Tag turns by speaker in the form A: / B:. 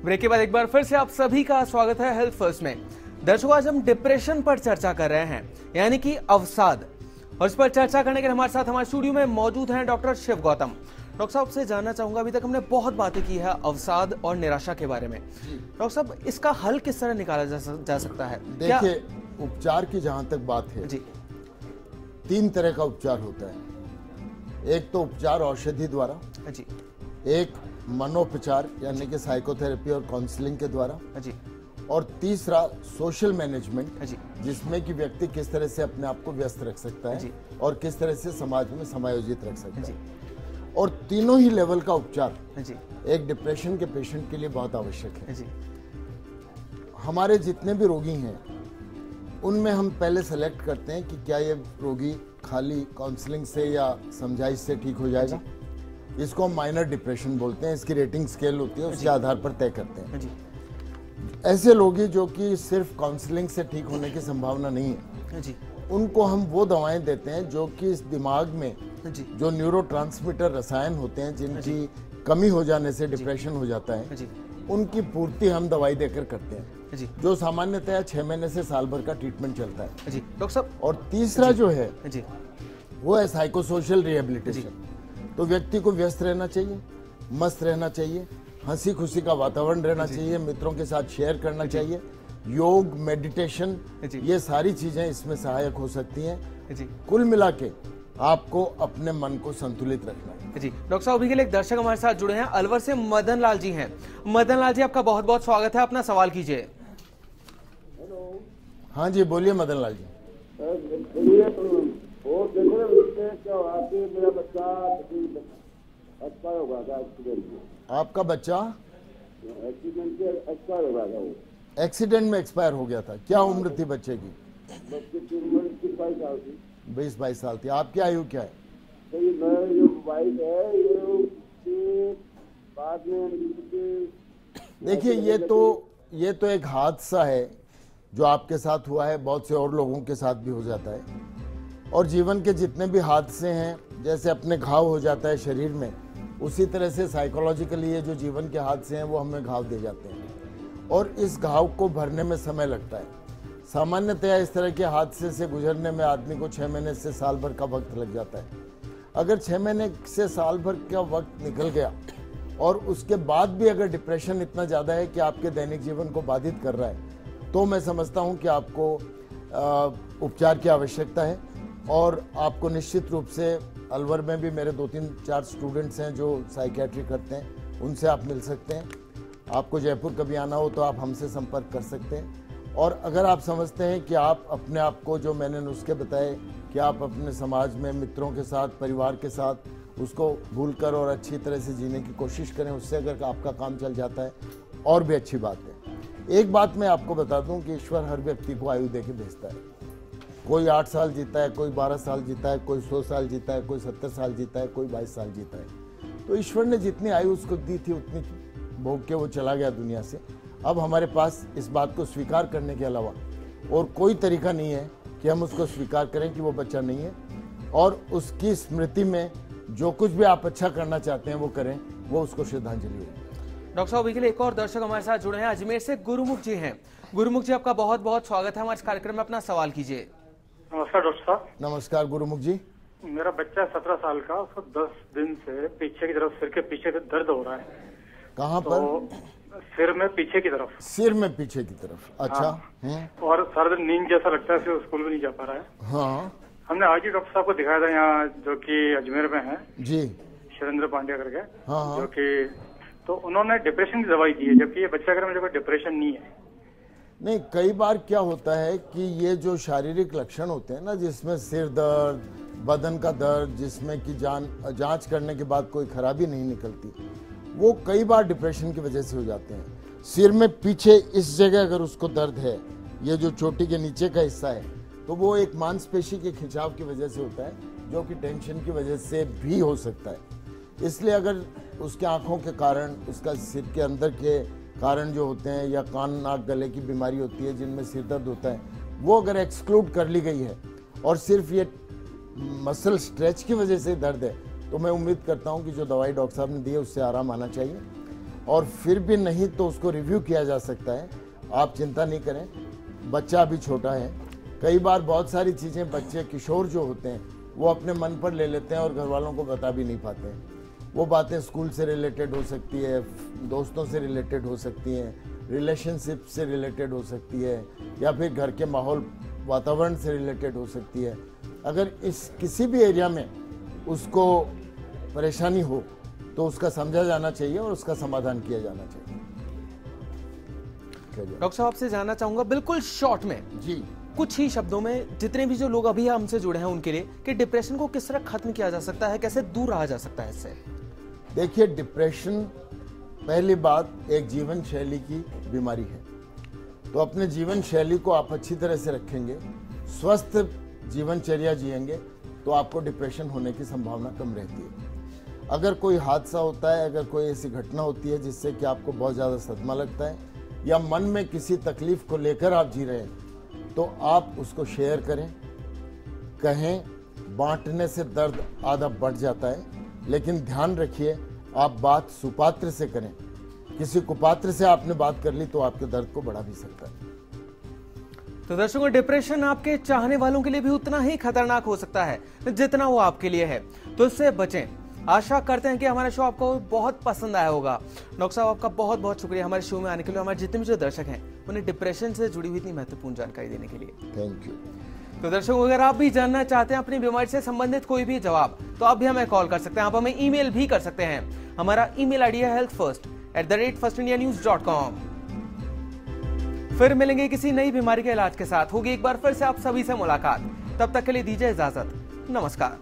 A: Break के बाद एक बार फिर से आप सभी का स्वागत है हेल्थ फर्स्ट में। दर्शकों, आज हम डिप्रेशन पर चर्चा कर रहे हैं, यानी कि अवसाद। और इस पर चर्चा करने के लिए हमारे साथ हमारे स्टूडियो में मौजूद हैं डॉक्टर शिव गौतम। डॉक्टर साहब से जानना चाहूंगा, अभी तक हमने बहुत बातें की है अवसाद और निराशा के बारे में। डॉक्टर साहब, इसका हल किस तरह निकाला जा सकता है?
B: देखिए, उपचार की जहां तक बात है जी, 3 तरह का उपचार होता है। एक तो उपचार औषधि द्वारा जी, एक मनोपचार यानी कि साइकोथेरेपी और काउंसलिंग के द्वारा जी, और तीसरा सोशल मैनेजमेंट जी, जिसमें कि व्यक्ति किस तरह से अपने आप को व्यस्त रख सकता है जी, और किस तरह से समाज में समायोजित रख सकता है। और तीनों ही लेवल का उपचार जी एक डिप्रेशन के पेशेंट के लिए बहुत आवश्यक है जी। हमारे जितने भी रोगी हैं उनमें हम पहले सेलेक्ट करते हैं कि क्या ये रोगी खाली काउंसलिंग से या समझाइश से ठीक हो जाएगा। इसको हम माइनर डिप्रेशन बोलते हैं। इसकी रेटिंग स्केल होती है, उसके आधार पर तय करते हैं जी। ऐसे रोगी जो कि सिर्फ काउंसलिंग से ठीक होने की संभावना नहीं है जी, उनको हम वो दवाएं देते हैं जो कि इस दिमाग में जो न्यूरोट्रांसमीटर रसायन होते हैं जिनकी कमी हो जाने से डिप्रेशन हो जाता है, उनकी पूर्ति हम दवाई देकर करते हैं जी, जो सामान्यतः 6 महीने से साल भर का ट्रीटमेंट चलता है जी डॉक्टर साहब। और तीसरा जो है जी, वो है साइकोसोशल रिहेबिलिटेशन। तो व्यक्ति को व्यस्त रहना चाहिए, मस्त रहना चाहिए, हंसी खुशी का वातावरण रहना चाहिए, मित्रों के साथ शेयर करना चाहिए। योग, मेडिटेशन, ये सारी चीजें इसमें सहायक हो सकती हैं जी। कुल मिला के आपको अपने मन को संतुलित रखना है जी।
A: डॉक्टर साहब, अभी के लिए एक दर्शक हमारे साथ जुड़े हैं, अलवर से मदन लाल जी हैं। मदन लाल जी, आपका बहुत बहुत स्वागत है, अपना सवाल कीजिए।
B: हाँ जी, बोलिए मदन लाल जी।
C: मेरा बच्चा एक्सपायर हो गया था एक्सीडेंट में।
B: आपका बच्चा
C: एक्सीडेंट से एक्सपायर हो गया था। वो
B: एक्सीडेंट में एक्सपायर हो गया था। क्या उम्र थी बच्चे की?
C: बच्चे की उम्र 22 साल थी।
B: 22 साल थी। आपकी आयु क्या है?
C: तो ये जो वाइफ है ये बाद में
B: देखिए, ये तो एक हादसा है जो आपके साथ हुआ है, बहुत से और लोगों के साथ भी हो जाता है। और जीवन के जितने भी हादसे हैं, जैसे अपने घाव हो जाता है शरीर में, उसी तरह से साइकोलॉजिकली ये जो जीवन के हादसे हैं वो हमें घाव दे जाते हैं और इस घाव को भरने में समय लगता है। सामान्यतया इस तरह के हादसे से गुजरने में आदमी को 6 महीने से साल भर का वक्त लग जाता है। अगर 6 महीने से साल भर का वक्त निकल गया और उसके बाद भी अगर डिप्रेशन इतना ज़्यादा है कि आपके दैनिक जीवन को बाधित कर रहा है, तो मैं समझता हूँ कि आपको उपचार की आवश्यकता है। और आपको निश्चित रूप से अलवर में भी मेरे 2-3-4 स्टूडेंट्स हैं जो साइकियाट्री करते हैं, उनसे आप मिल सकते हैं। आपको जयपुर कभी आना हो तो आप हमसे संपर्क कर सकते हैं। और अगर आप समझते हैं कि आप अपने आप को, जो मैंने नुस्खे बताए, कि आप अपने समाज में मित्रों के साथ, परिवार के साथ उसको भूलकर और अच्छी तरह से जीने की कोशिश करें, उससे अगर आपका काम चल जाता है और भी अच्छी बात है। एक बात मैं आपको बता दूं कि ईश्वर हर व्यक्ति को आयु दे के भेजता है। कोई 8 साल जीता है, कोई 12 साल जीता है, कोई 100 साल जीता है, कोई 70 साल जीता है, कोई 22 साल जीता है। तो ईश्वर ने जितनी आयु उसको दी थी उतनी भोग के वो चला गया दुनिया से। अब हमारे पास इस बात को स्वीकार करने के अलावा और कोई तरीका नहीं है कि हम उसको स्वीकार करें कि वो बच्चा नहीं है, और उसकी स्मृति में जो कुछ भी आप अच्छा करना चाहते हैं वो करें, वो उसको श्रद्धांजलि हो।
A: डॉक्टर साहब, अभी के लिए एक और दर्शक हमारे साथ जुड़े हैं, अजमेर से गुरुमुख जी हैं। गुरुमुख जी, आपका बहुत बहुत स्वागत है हमारे कार्यक्रम में, अपना सवाल कीजिए।
D: नमस्कार डॉक्टर साहब।
B: नमस्कार गुरुमुख जी।
D: मेरा बच्चा 17 साल का, उसको 10 दिन से पीछे की तरफ, सिर के पीछे दर्द हो रहा है।
B: कहाँ पर?
D: सिर में पीछे की तरफ।
B: सिर में पीछे की तरफ, अच्छा।
D: और सारा दिन नींद जैसा लगता है, स्कूल भी नहीं जा पा रहा है।
B: हाँ,
D: हमने आज ही डॉक्टर साहब को दिखाया था यहाँ, जो कि अजमेर में है
B: जी,
D: शैलेंद्र पांड्या करके।
B: हाँ,
D: जो कि तो उन्होंने डिप्रेशन की दवाई दी है, जबकि ये बच्चा अगर मुझे कोई डिप्रेशन नहीं है।
B: नहीं, कई बार क्या होता है कि ये जो शारीरिक लक्षण होते हैं ना, जिसमें सिर दर्द, बदन का दर्द, जिसमें कि जांच करने के बाद कोई खराबी नहीं निकलती, वो कई बार डिप्रेशन की वजह से हो जाते हैं। सिर में पीछे इस जगह अगर उसको दर्द है, ये जो चोटी के नीचे का हिस्सा है, तो वो एक मांसपेशी के खिंचाव की वजह से होता है, जो कि टेंशन की वजह से भी हो सकता है। इसलिए अगर उसके आंखों के कारण, उसका सिर के अंदर के कारण जो होते हैं, या कान नाक गले की बीमारी होती है जिनमें सिर दर्द होता है, वो अगर एक्सक्लूड कर ली गई है और सिर्फ ये मसल स्ट्रेच की वजह से दर्द है, तो मैं उम्मीद करता हूं कि जो दवाई डॉक्टर साहब ने दी है उससे आराम आना चाहिए। और फिर भी नहीं तो उसको रिव्यू किया जा सकता है। आप चिंता नहीं करें, बच्चा अभी छोटा है। कई बार बहुत सारी चीज़ें बच्चे किशोर जो होते हैं वो अपने मन पर ले लेते हैं और घर वालों को बता भी नहीं पाते हैं। वो बातें स्कूल से रिलेटेड हो सकती है, दोस्तों से रिलेटेड हो सकती हैं, रिलेशनशिप से रिलेटेड हो सकती है, या फिर घर के माहौल वातावरण से रिलेटेड हो सकती है। अगर इस किसी भी एरिया में उसको परेशानी हो तो उसका समझा जाना चाहिए और उसका समाधान किया जाना चाहिए।
A: डॉक्टर साहब आपसे जानना चाहूंगा बिल्कुल शॉर्ट में
B: जी,
A: कुछ ही शब्दों में, जितने भी जो लोग अभी हमसे जुड़े हैं उनके लिए, कि डिप्रेशन को किस तरह खत्म किया जा सकता है, कैसे दूर रहा जा सकता है इससे?
B: देखिए, डिप्रेशन पहली बात एक जीवन शैली की बीमारी है। तो अपने जीवन शैली को आप अच्छी तरह से रखेंगे, स्वस्थ जीवनचर्या जिएंगे, तो आपको डिप्रेशन होने की संभावना कम रहती है। अगर कोई हादसा होता है, अगर कोई ऐसी घटना होती है जिससे कि आपको बहुत ज़्यादा सदमा लगता है, या मन में किसी तकलीफ को लेकर आप जी रहे हैं, तो आप उसको शेयर करें, कहें। बांटने से दर्द आधा बढ़ जाता है, लेकिन ध्यान रखिए आप बात सुपात्र से करें। किसी कुपात्र से आपने बात कर ली तो आपके दर्द को बढ़ा भी सकता है।
A: तो दर्शकों, डिप्रेशन आपके चाहने वालों के लिए भी उतना ही खतरनाक हो सकता है जितना वो आपके लिए है, तो इससे बचें। आशा करते हैं कि हमारा शो आपको बहुत पसंद आया होगा। डॉक्टर साहब, आपका बहुत बहुत शुक्रिया हमारे शो में आने के लिए, हमारे जितने भी जो दर्शक हैं उन्हें डिप्रेशन से जुड़ी हुई इतनी महत्वपूर्ण जानकारी देने के लिए।
B: Thank you.
A: तो दर्शकों, अगर आप भी जानना चाहते हैं अपनी बीमारी से संबंधित कोई भी जवाब, तो आप भी हमें कॉल कर सकते हैं, आप हमें ईमेल भी कर सकते हैं। हमारा ईमेल आईडी है healthfirst@firstindianews.com। फिर मिलेंगे किसी नई बीमारी के इलाज के साथ। होगी एक बार फिर से आप सभी से मुलाकात। तब तक के लिए दीजिए इजाजत। नमस्कार।